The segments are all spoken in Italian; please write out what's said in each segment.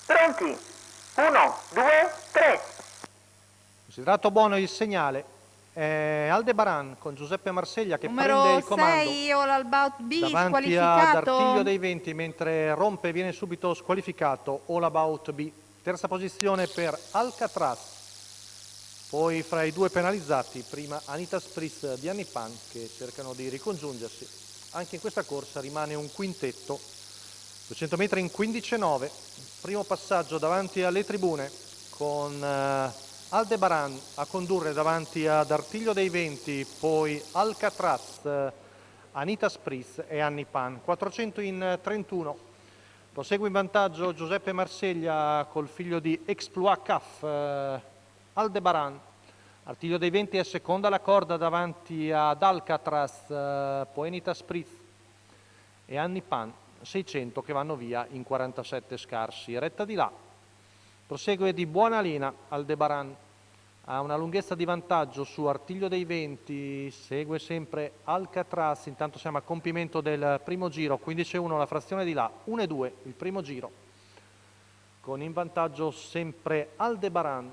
Pronti? 1, 2, 3. Considerato buono il segnale, Aldebaran con Giuseppe Marseglia che prende Numero il comando 6, All About B, davanti ad Artiglio squalificato. dei Venti, mentre rompe e viene subito squalificato All About B. Terza posizione per Alcatraz. Poi fra i due penalizzati, prima Anita Spritz di Annipan che cercano di ricongiungersi. Anche in questa corsa rimane un quintetto, 200 metri in 15,9. Primo passaggio davanti alle tribune con Aldebaran a condurre davanti ad Artiglio dei Venti, poi Alcatraz, Anita Spritz e Annipan. 400 in 31. Prosegue in vantaggio Giuseppe Marseglia col figlio di Exploit CAF, Aldebaran. Artiglio dei Venti è seconda alla corda davanti ad Alcatraz, poi Anita Spritz e Annipan, 600 che vanno via in 47 scarsi. Retta di là, prosegue di buona linea Aldebaran, ha una lunghezza di vantaggio su Artiglio dei Venti, segue sempre Alcatraz, intanto siamo a compimento del primo giro, 15,1 la frazione di là, 1,2 il primo giro, con in vantaggio sempre Aldebaran.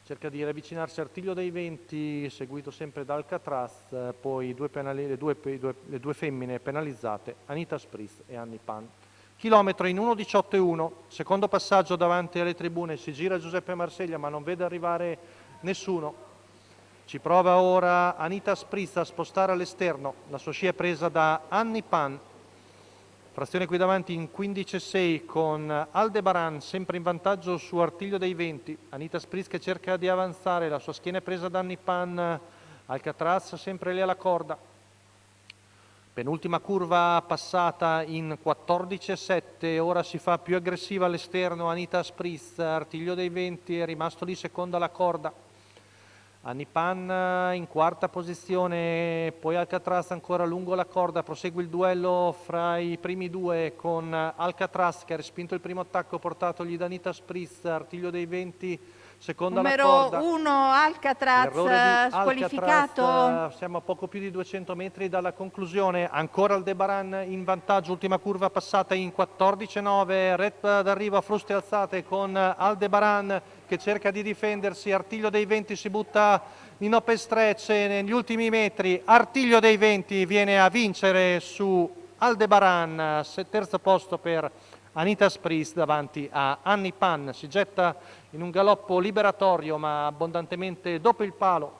Cerca di riavvicinarsi Artiglio dei Venti, seguito sempre da Alcatraz, poi le due femmine penalizzate, Anita Spritz e Annipan. Chilometro in 1,18,1, secondo passaggio davanti alle tribune, si gira Giuseppe Marseglia ma non vede arrivare nessuno. Ci prova ora Anita Spritz a spostare all'esterno, la sua scia è presa da Annipan. Frazione qui davanti in 15,6 con Aldebaran sempre in vantaggio su Artiglio dei Venti. Anita Spritz che cerca di avanzare, la sua schiena è presa da Annipan. Alcatraz sempre lì alla corda. Penultima curva passata in 14,7, ora si fa più aggressiva all'esterno Anita Spritz. Artiglio dei Venti è rimasto lì seconda alla corda. Annipan in quarta posizione, poi Alcatraz ancora lungo la corda, prosegue il duello fra i primi due con Alcatraz che ha respinto il primo attacco portatogli da Anita Spritz. Artiglio dei Venti seconda alla corda. Numero 1, Alcatraz, Errore di squalificato. Alcatraz, siamo a poco più di 200 metri dalla conclusione, ancora Aldebaran in vantaggio, ultima curva passata in 14,9, retta d'arrivo a fruste alzate con Aldebaran che cerca di difendersi, Artiglio dei Venti si butta in open stretch e negli ultimi metri Artiglio dei Venti viene a vincere su Aldebaran, terzo posto per Anita Spritz davanti a Annipan, si getta in un galoppo liberatorio ma abbondantemente dopo il palo.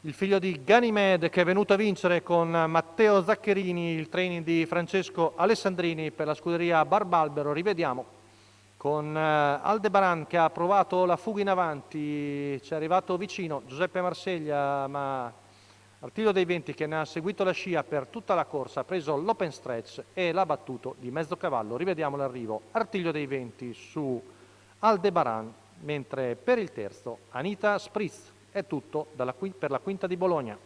Il figlio di Ganymede che è venuto a vincere con Matteo Zaccherini, il training di Francesco Alessandrini per la scuderia Barbalbero. Rivediamo con Aldebaran che ha provato la fuga in avanti, ci è arrivato vicino Giuseppe Marseglia, ma Artiglio dei Venti che ne ha seguito la scia per tutta la corsa, ha preso l'open stretch e l'ha battuto di mezzo cavallo. Rivediamo l'arrivo, Artiglio dei Venti su Aldebaran, mentre per il terzo Anita Spritz. È tutto per la quinta di Bologna.